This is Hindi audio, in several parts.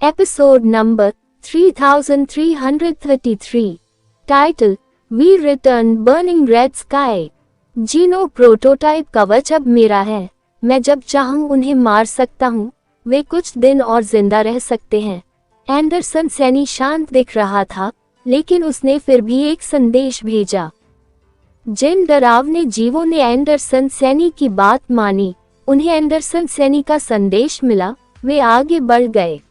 Episode number 3333. Title: We Return Burning Red Sky. Gino prototype कवच अब मेरा है, मैं जब चाहूं उन्हें मार सकता हूं, वे कुछ दिन और जिंदा रह सकते हैं। एंडरसन सैनी शांत दिख रहा था, लेकिन उसने फिर भी एक संदेश भेजा। जिन डरावने जीवों ने एंडरसन सैनी की बात मानी, उन्हें एंडरसन सैनी का संदेश मिला, वे आगे बढ़ गए।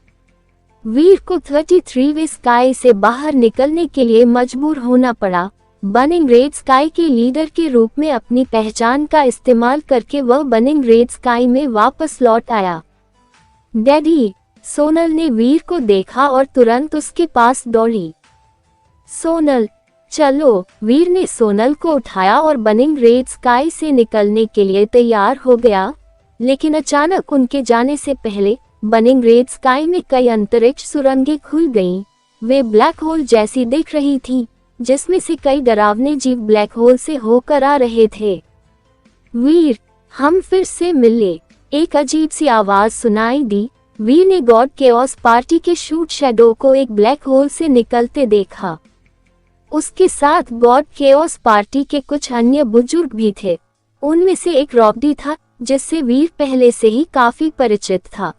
वीर को 33वीं स्काई से बाहर निकलने के लिए मजबूर होना पड़ा। बर्निंग रेड स्काई के लीडर के रूप में अपनी पहचान का इस्तेमाल करके वह बर्निंग रेड स्काई में वापस लौट आया। डैडी, सोनल ने वीर को देखा और तुरंत उसके पास दौड़ी। सोनल, चलो। वीर ने सोनल को उठाया और बर्निंग रेड स्काई से निकलने के लिए तैयार हो गया, लेकिन अचानक उनके जाने से पहले बर्निंग रेड स्काई में कई अंतरिक्ष सुरंगें खुल गईं। वे ब्लैक होल जैसी दिख रही थीं, जिसमें से कई डरावने जीव ब्लैक होल से होकर आ रहे थे। वीर, हम फिर से मिले, एक अजीब सी आवाज सुनाई दी। वीर ने गॉड केओस पार्टी के शूट शैडो को एक ब्लैक होल से निकलते देखा। उसके साथ गॉड केओस पार्टी के कुछ अन्य बुजुर्ग भी थे। उनमें से एक रॉबडी था, जिससे वीर पहले से ही काफी परिचित था।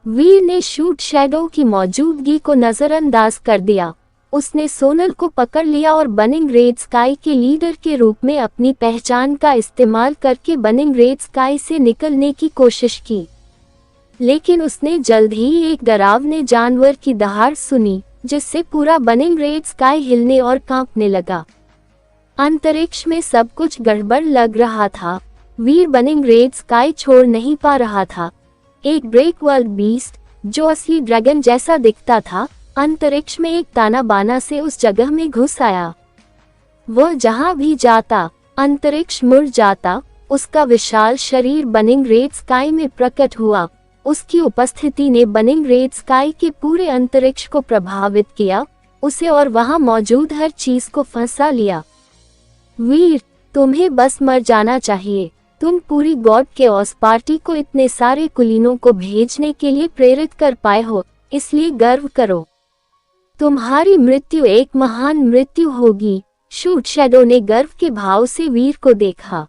वीर ने शूट शैडो की मौजूदगी को नजरअंदाज कर दिया। उसने सोनल को पकड़ लिया और बर्निंग रेड स्काई के लीडर के रूप में अपनी पहचान का इस्तेमाल करके बर्निंग रेड स्काई से निकलने की कोशिश की। लेकिन उसने जल्द ही एक डरावने जानवर की दहाड़ सुनी, जिससे पूरा बर्निंग रेड स्काई हिलने और कांपने लगा। अंतरिक्ष में सब कुछ गड़बड़ लग रहा था। वीर बर्निंग रेड स्काई छोड़ नहीं पा रहा था। एक ब्रेक वर्ल्ड बीस्ट, जो असली ड्रैगन जैसा दिखता था, अंतरिक्ष में एक ताना बाना से उस जगह में घुस आया। वह जहां भी जाता, अंतरिक्ष मुड़ जाता। उसका विशाल शरीर बर्निंग रेड स्काई में प्रकट हुआ। उसकी उपस्थिति ने बर्निंग रेड स्काई के पूरे अंतरिक्ष को प्रभावित किया, उसे और वहां मौजूद हर चीज को फंसा लिया। वीर, तुम्हें बस मर जाना चाहिए। तुम पूरी गॉड केओस पार्टी को इतने सारे कुलीनों को भेजने के लिए प्रेरित कर पाए हो, इसलिए गर्व करो। तुम्हारी मृत्यु एक महान मृत्यु होगी। शूट शैडो ने गर्व के भाव से वीर को देखा।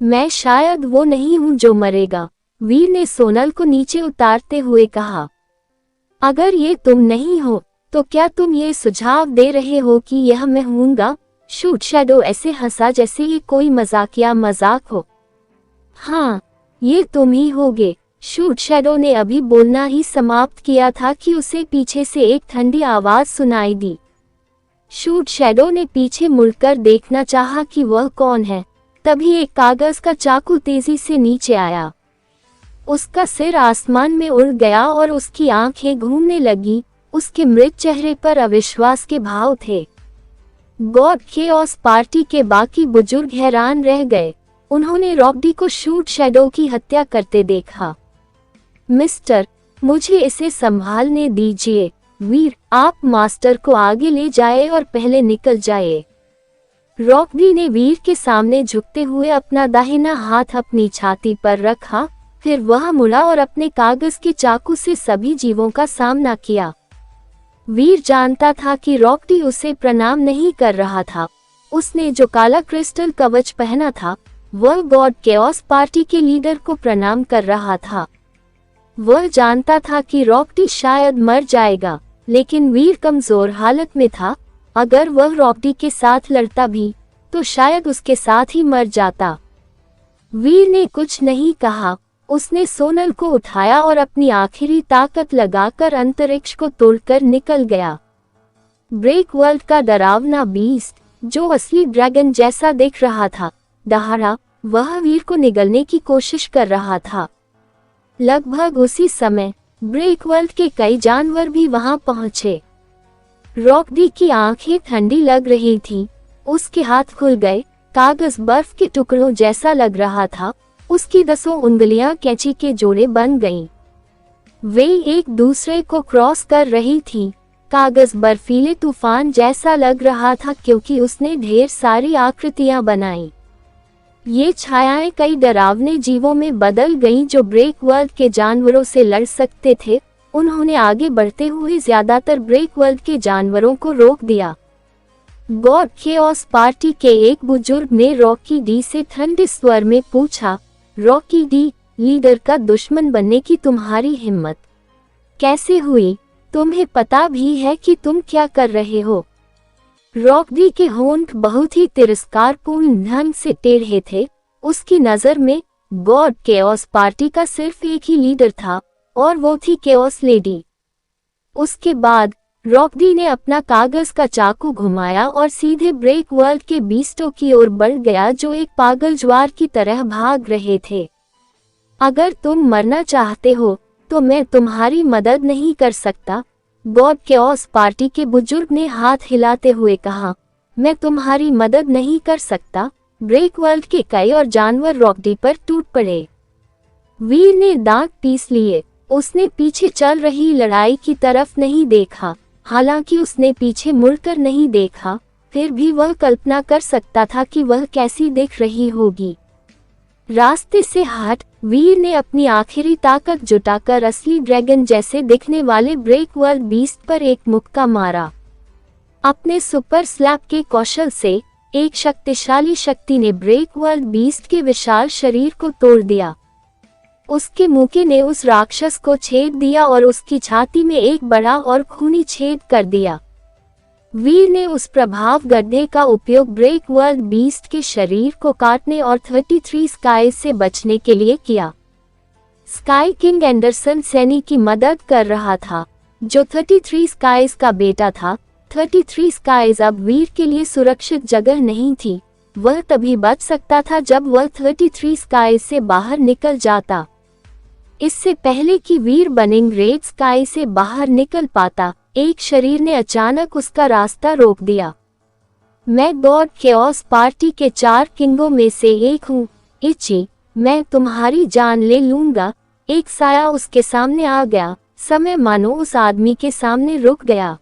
मैं शायद वो नहीं हूं जो मरेगा, वीर ने सोनल को नीचे उतारते हुए कहा। अगर ये तुम नहीं हो, तो क्या तुम ये सुझाव दे रहे हो कि यह मैं हूँगा? शूट शैडो ऐसे हंसा जैसे ये कोई मजाकिया मजाक हो। हाँ, ये तुम ही होगे। शूट शैडो ने अभी बोलना ही समाप्त किया था कि उसे पीछे से एक ठंडी आवाज सुनाई दी। शूट शैडो ने पीछे मुड़कर देखना चाहा कि वह कौन है। तभी एक कागज का चाकू तेजी से नीचे आया। उसका सिर आसमान में उड़ गया और उसकी आंखें घूमने लगी। उसके मृत चेहरे पर अविश्वास के भाव थे। गॉड केओस पार्टी के बाकी बुजुर्ग हैरान रह गए। उन्होंने रॉबडी को शूट शैडो की हत्या करते देखा। मिस्टर, मुझे इसे संभालने दीजिए। वीर, आप मास्टर को आगे ले जाए और पहले निकल जाए। रॉबडी ने वीर के सामने झुकते हुए अपना दाहिना हाथ अपनी छाती पर रखा, फिर वह मुड़ा और अपने कागज के चाकू से सभी जीवों का सामना किया। वीर जानता था कि रॉबडी उसे प्रणाम नहीं कर रहा था। उसने जो काला क्रिस्टल कवच पहना था, वह गॉड केओस पार्टी के लीडर को प्रणाम कर रहा था। वह जानता था कि रॉबडी शायद मर जाएगा, लेकिन वीर कमजोर हालत में था। अगर वह रॉबडी के साथ लड़ता भी, तो शायद उसके साथ ही मर जाता। वीर ने कुछ नहीं कहा। उसने सोनल को उठाया और अपनी आखिरी ताकत लगाकर अंतरिक्ष को तोड़कर निकल गया। ब्रेक वर्ल्ड का डरावना बीस्ट, जो असली ड्रैगन जैसा दिख रहा था, दहाड़ा। वह वीर को निगलने की कोशिश कर रहा था। लगभग उसी समय ब्रेक वर्ल्ड के कई जानवर भी वहां पहुंचे। रॉबडी की आंखें ठंडी लग रही थीं। उसके हाथ खुल गए। कागज बर्फ के टुकड़ों जैसा लग रहा था। उसकी 10 उंगलियां कैंची के जोड़े बन गईं। वे एक दूसरे को क्रॉस कर रही थीं। कागज बर्फीले तूफान जैसा लग रहा था, क्योंकि उसने ढेर सारी आकृतियां बनाई। ये छायाएं कई डरावने जीवों में बदल गईं जो ब्रेक वर्ल्ड के जानवरों से लड़ सकते थे। उन्होंने आगे बढ़ते हुए ज्यादातर ब्रेक वर्ल्ड के जानवरों को रोक दिया। गॉड केओस पार्टी के एक बुजुर्ग ने रॉकी डी से ठंडे स्वर में पूछा, रॉकी डी, लीडर का दुश्मन बनने की तुम्हारी हिम्मत कैसे हुई? तुम्हें पता भी है कि तुम क्या कर रहे हो? रॉकी के होंठ बहुत ही तिरस्कारपूर्ण ढंग से टेढ़े थे। उसकी नजर में गॉड केओस पार्टी का सिर्फ एक ही लीडर था और वो थी केओस लेडी। उसके बाद रॉकी ने अपना कागज का चाकू घुमाया और सीधे ब्रेक वर्ल्ड के बीस्टों की ओर बढ़ गया जो एक पागल ज्वार की तरह भाग रहे थे। अगर तुम मरना चाहते हो तो मैं तुम्हारी मदद नहीं कर सकता, गॉड केओस पार्टी के बुजुर्ग ने हाथ हिलाते हुए कहा। मैं तुम्हारी मदद नहीं कर सकता। ब्रेक वर्ल्ड के कई और जानवर रॉकी पर टूट पड़े। वीर ने दांत पीस लिए। उसने पीछे चल रही लड़ाई की तरफ नहीं देखा। हालांकि उसने पीछे मुड़कर नहीं देखा, फिर भी वह कल्पना कर सकता था कि वह कैसी दिख रही होगी। रास्ते से हट वीर ने अपनी आखिरी ताकत जुटाकर असली ड्रैगन जैसे दिखने वाले ब्रेक वर्ल्ड बीस्ट पर एक मुक्का मारा। अपने सुपर स्लैप के कौशल से एक शक्तिशाली शक्ति ने ब्रेक वर्ल्ड बीस्ट के विशाल शरीर को तोड़ दिया। उसके मुक्के ने उस राक्षस को छेद दिया और उसकी छाती में एक बड़ा और खूनी छेद कर दिया। वीर ने उस प्रभाव गड्ढे का उपयोग ब्रेक वर्ल्ड बीस्ट के शरीर को काटने और 33 स्काई से बचने के लिए किया। स्काई किंग एंडरसन सैनी की मदद कर रहा था, जो 33 स्काइज का बेटा था। 33 स्काइज अब वीर के लिए सुरक्षित जगह नहीं थी। वह तभी बच सकता था जब वह 33 स्काइज से बाहर निकल जाता। इससे पहले कि वीर बर्निंग रेड स्काई से बाहर निकल पाता, एक शरीर ने अचानक उसका रास्ता रोक दिया। मैं गॉड केओस पार्टी के 4 किंगों में से एक हूँ, इची, मैं तुम्हारी जान ले लूंगा। एक साया उसके सामने आ गया। समय मानो उस आदमी के सामने रुक गया।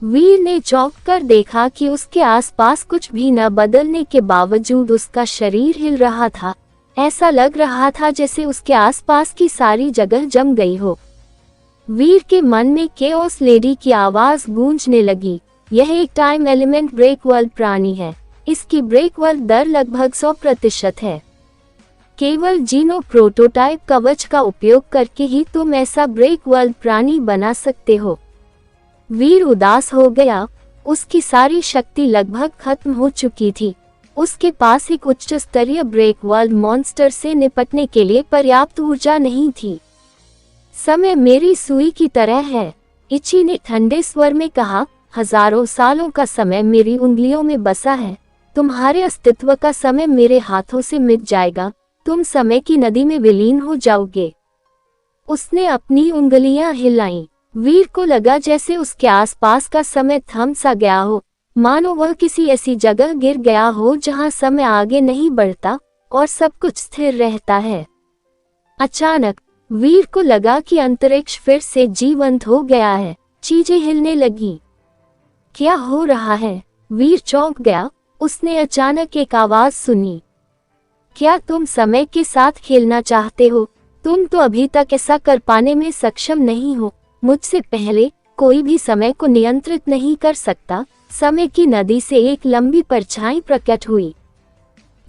वीर ने चौंक कर देखा कि उसके आसपास कुछ भी न बदलने के बावजूद उसका शरीर हिल रहा था। ऐसा लग रहा था जैसे उसके आसपास की सारी जगह जम गई हो। वीर के मन में केओस लेडी की आवाज गूंजने लगी। यह एक टाइम एलिमेंट ब्रेक वर्ल्ड प्राणी है। इसकी ब्रेक वर्ल्ड दर लगभग 100% है। केवल जीनो प्रोटोटाइप कवच का उपयोग करके ही तुम ऐसा ब्रेक वर्ल्ड प्राणी बना सकते हो। वीर उदास हो गया। उसकी सारी शक्ति लगभग खत्म हो चुकी थी। उसके पास एक उच्च स्तरीय ब्रेक वर्ल्ड मॉन्स्टर से निपटने के लिए पर्याप्त ऊर्जा नहीं थी। समय मेरी सुई की तरह है, इची ने ठंडे स्वर में कहा। हजारों सालों का समय मेरी उंगलियों में बसा है। तुम्हारे अस्तित्व का समय मेरे हाथों से मिट जाएगा। तुम समय की नदी में विलीन हो जाओगे। उसने अपनी उंगलियां हिलाईं। वीर को लगा जैसे उसके आसपास का समय थम सा गया हो, मानो वह किसी ऐसी जगह गिर गया हो जहां समय आगे नहीं बढ़ता और सब कुछ स्थिर रहता है। अचानक वीर को लगा कि अंतरिक्ष फिर से जीवंत हो गया है। चीजें हिलने लगी। क्या हो रहा है? वीर चौंक गया। उसने अचानक एक आवाज सुनी। क्या तुम समय के साथ खेलना चाहते हो? तुम तो अभी तक ऐसा कर पाने में सक्षम नहीं हो। मुझसे पहले कोई भी समय को नियंत्रित नहीं कर सकता। समय की नदी से एक लंबी परछाई प्रकट हुई।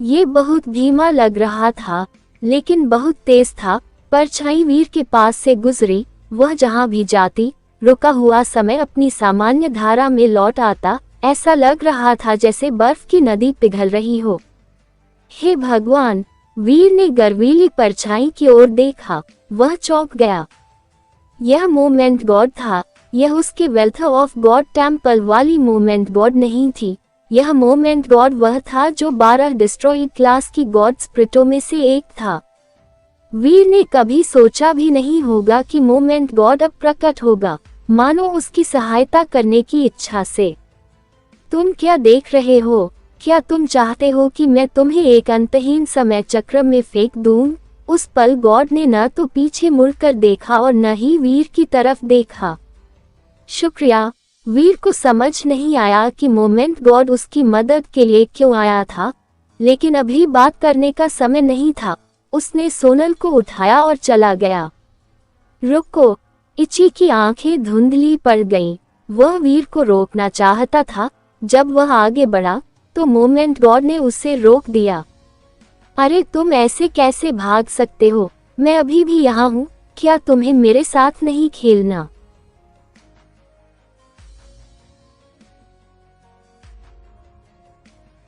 ये बहुत धीमा लग रहा था, लेकिन बहुत तेज था। परछाई वीर के पास से गुजरी। वह जहां भी जाती, रुका हुआ समय अपनी सामान्य धारा में लौट आता। ऐसा लग रहा था जैसे बर्फ की नदी पिघल रही हो। हे भगवान! वीर ने गर्वीली परछाई की ओर देखा। वह चौंक गया। यह मोमेंट गॉड था। यह उसके वेल्थ ऑफ गॉड टेम्पल वाली मोमेंट गॉड नहीं थी। यह मोमेंट गॉड वह था जो 12 डिस्ट्रॉइड क्लास की गॉड स्प्रिटों में से एक था। वीर ने कभी सोचा भी नहीं होगा कि मोमेंट गॉड अब प्रकट होगा, मानो उसकी सहायता करने की इच्छा से। तुम क्या देख रहे हो? क्या तुम चाहते हो कि मैं तुम्हें एक अंतहीन समय चक्र में फेंक दूं? उस पल गॉड ने न तो पीछे मुड़कर देखा और न ही वीर की तरफ देखा। शुक्रिया। वीर को समझ नहीं आया कि मोमेंट गॉड उसकी मदद के लिए क्यों आया था, लेकिन अभी बात करने का समय नहीं था। उसने सोनल को उठाया और चला गया। रुको, इची की आंखें धुंधली पड़ गईं। वह वीर को रोकना चाहता था। जब वह आगे बढ़ा तो मोमेंट गॉड ने उसे रोक दिया। अरे तुम ऐसे कैसे भाग सकते हो? मैं अभी भी यहाँ हूँ। क्या तुम्हें मेरे साथ नहीं खेलना?